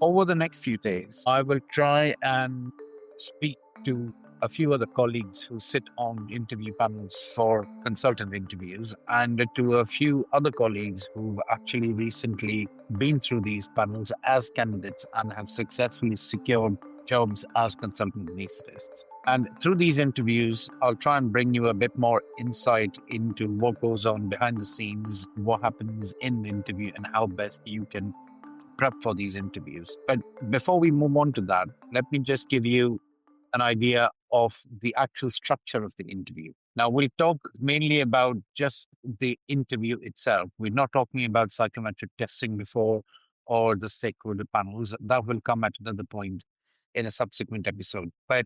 Over the next few days, I will try and speak to a few other colleagues who sit on interview panels for consultant interviews and to a few other colleagues who've actually recently been through these panels as candidates and have successfully secured jobs as consultant anesthetists. And through these interviews, I'll try and bring you a bit more insight into what goes on behind the scenes, what happens in the interview, and how best you can prep for these interviews. But before we move on to that, let me just give you an idea of the actual structure of the interview. Now, we'll talk mainly about just the interview itself. We're not talking about psychometric testing before or the stakeholder panels. That will come at another point in a subsequent episode. But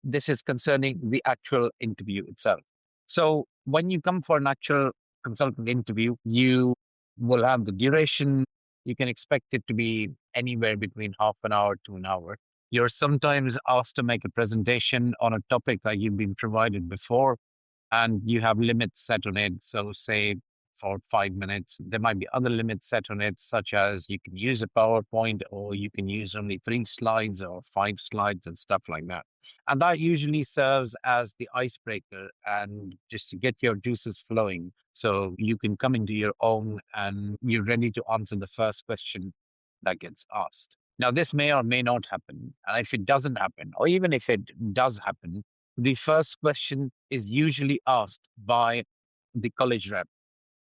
this is concerning the actual interview itself. So, when you come for an actual consultant interview, you will have the duration. You can expect it to be anywhere between half an hour to an hour. You're sometimes asked to make a presentation on a topic that you've been provided before, and you have limits set on it. So, say for 5 minutes, there might be other limits set on it, such as you can use a PowerPoint or you can use only 3 slides or 5 slides and stuff like that. And that usually serves as the icebreaker and just to get your juices flowing. So you can come into your own and you're ready to answer the first question that gets asked. Now, this may or may not happen. And if it doesn't happen, or even if it does happen, the first question is usually asked by the college rep.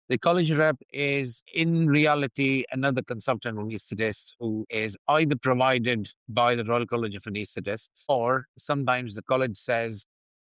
The college rep is in reality another consultant anesthetist who is either provided by the Royal College of Anesthetists, or sometimes the college says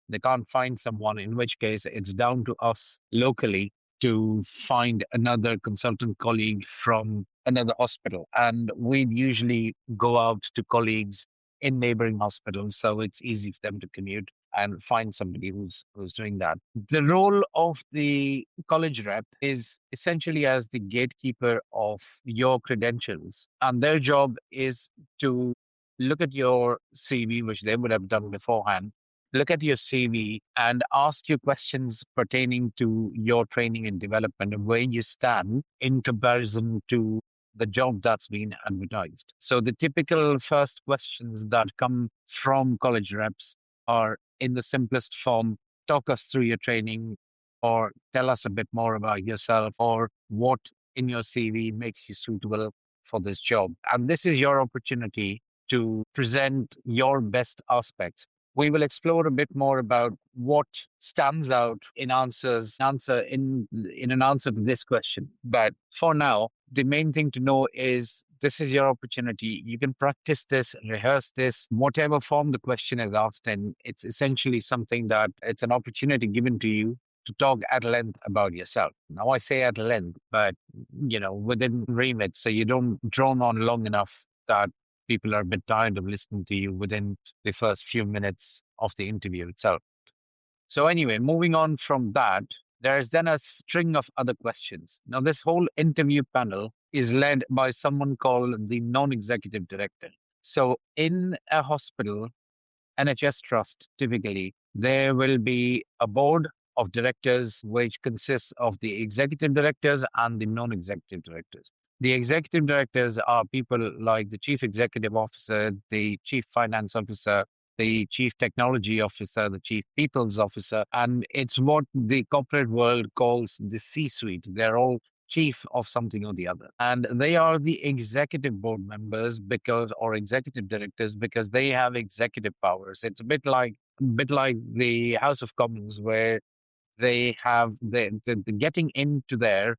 they can't find someone, in which case it's down to us locally to find another consultant colleague from another hospital. And we usually go out to colleagues in neighboring hospitals, so it's easy for them to commute and find somebody who's doing that. The role of the college rep is essentially as the gatekeeper of your credentials, and their job is to look at your CV, which they would have done beforehand, look at your CV and ask you questions pertaining to your training and development and where you stand in comparison to the job that's been advertised. So the typical first questions that come from college reps are in the simplest form: talk us through your training, or tell us a bit more about yourself, or what in your CV makes you suitable for this job. And this is your opportunity to present your best aspects. We will explore a bit more about what stands out in an answer to this question. But for now, the main thing to know is this is your opportunity. You can practice this, rehearse this, whatever form the question is asked in. It's essentially something that it's an opportunity given to you to talk at length about yourself. Now, I say at length, but within remit, so you don't drone on long enough that people are a bit tired of listening to you within the first few minutes of the interview itself. So, anyway, moving on from that, there's then a string of other questions. Now, this whole interview panel is led by someone called the non executive director. So, in a hospital, NHS trust, typically, there will be a board of directors which consists of the executive directors and the non executive directors. The executive directors are people like the chief executive officer, the chief finance officer, the chief technology officer, the chief people's officer, and it's what the corporate world calls the C suite. They're all chief of something or the other. And they are the executive board members or executive directors because they have executive powers. It's a bit like the House of Commons where they have the getting into there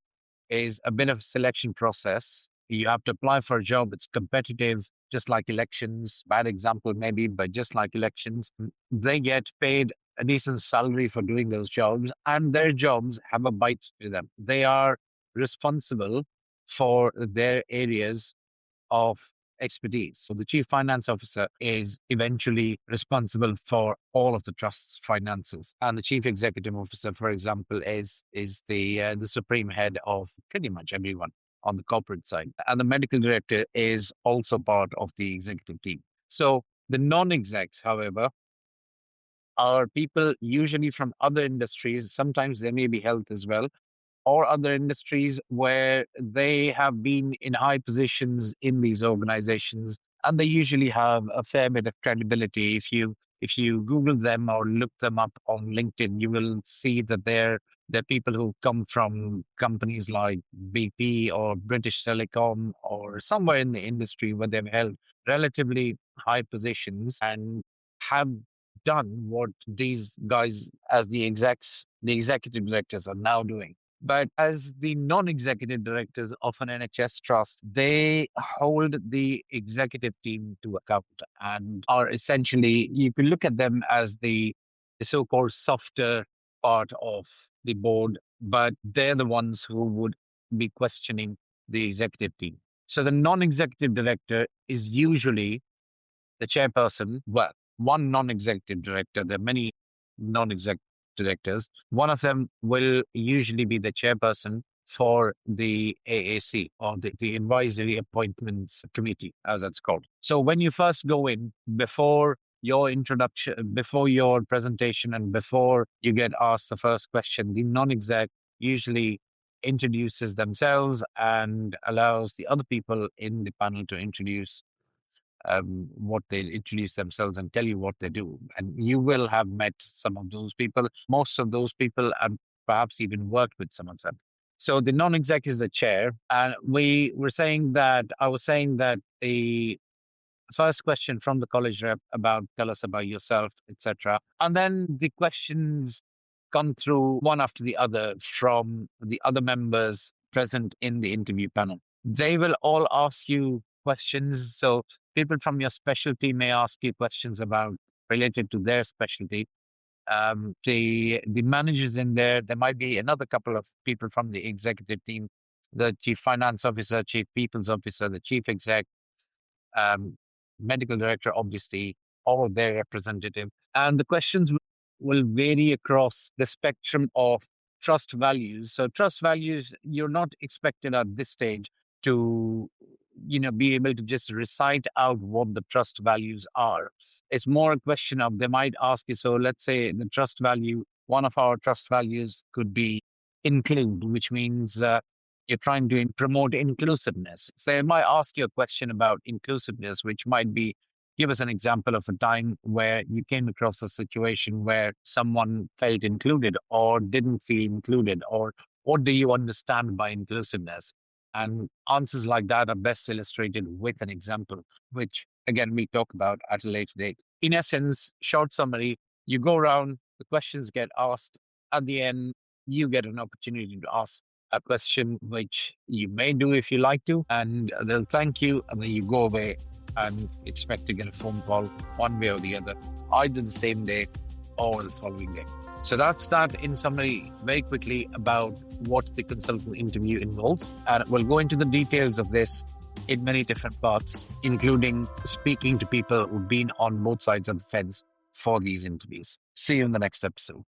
is a bit of a selection process. You have to apply for a job. It's competitive, just like elections. Bad example, maybe, but just like elections, they get paid a decent salary for doing those jobs, and their jobs have a bite to them. They are responsible for their areas of expertise. So the chief finance officer is eventually responsible for all of the trust's finances, and the chief executive officer, for example, is the supreme head of pretty much everyone on the corporate side. And the medical director is also part of the executive team. So the non-execs, however, are people usually from other industries. Sometimes they may be health as well, or other industries where they have been in high positions in these organizations, and they usually have a fair bit of credibility. If you Google them or look them up on LinkedIn, you will see that they're people who come from companies like BP or British Telecom or somewhere in the industry where they've held relatively high positions and have done what these guys as the executive directors are now doing. But as the non-executive directors of an NHS trust, they hold the executive team to account and are essentially, you can look at them as the so-called softer part of the board, but they're the ones who would be questioning the executive team. So the non-executive director is usually the chairperson, well, one non-executive director, there are many non-executive directors. One of them will usually be the chairperson for the AAC or the Advisory Appointments Committee, as it's called. So when you first go in, before your introduction, before your presentation, and before you get asked the first question, the non-exec usually introduces themselves and allows the other people in the panel to introduce what they introduce themselves and tell you what they do. And you will have met some of those people, most of those people, and perhaps even worked with some of them. So the non-exec is the chair, and I was saying that the first question from the college rep about tell us about yourself, etc. And then the questions come through one after the other from the other members present in the interview panel. They will all ask you questions. So people from your specialty may ask you questions about related to their specialty. The managers in there, there might be another couple of people from the executive team, the chief finance officer, chief people's officer, the chief exec, um, medical director, obviously, or their representative. And the questions will vary across the spectrum of trust values. So trust values, you're not expected at this stage to, be able to just recite out what the trust values are. It's more a question of they might ask you, so let's say the trust value, one of our trust values could be include, which means you're trying to promote inclusiveness. So they might ask you a question about inclusiveness, which might be give us an example of a time where you came across a situation where someone felt included or didn't feel included, or what do you understand by inclusiveness? And answers like that are best illustrated with an example, which again we'll talk about at a later date. In essence, short summary, you go around, the questions get asked. At the end, you get an opportunity to ask a question which you may do if you like to, and they'll thank you, and then you go away and expect to get a phone call one way or the other, either the same day or the following day. So that's that in summary, very quickly, about what the consultant interview involves. And we'll go into the details of this in many different parts, including speaking to people who've been on both sides of the fence for these interviews. See you in the next episode.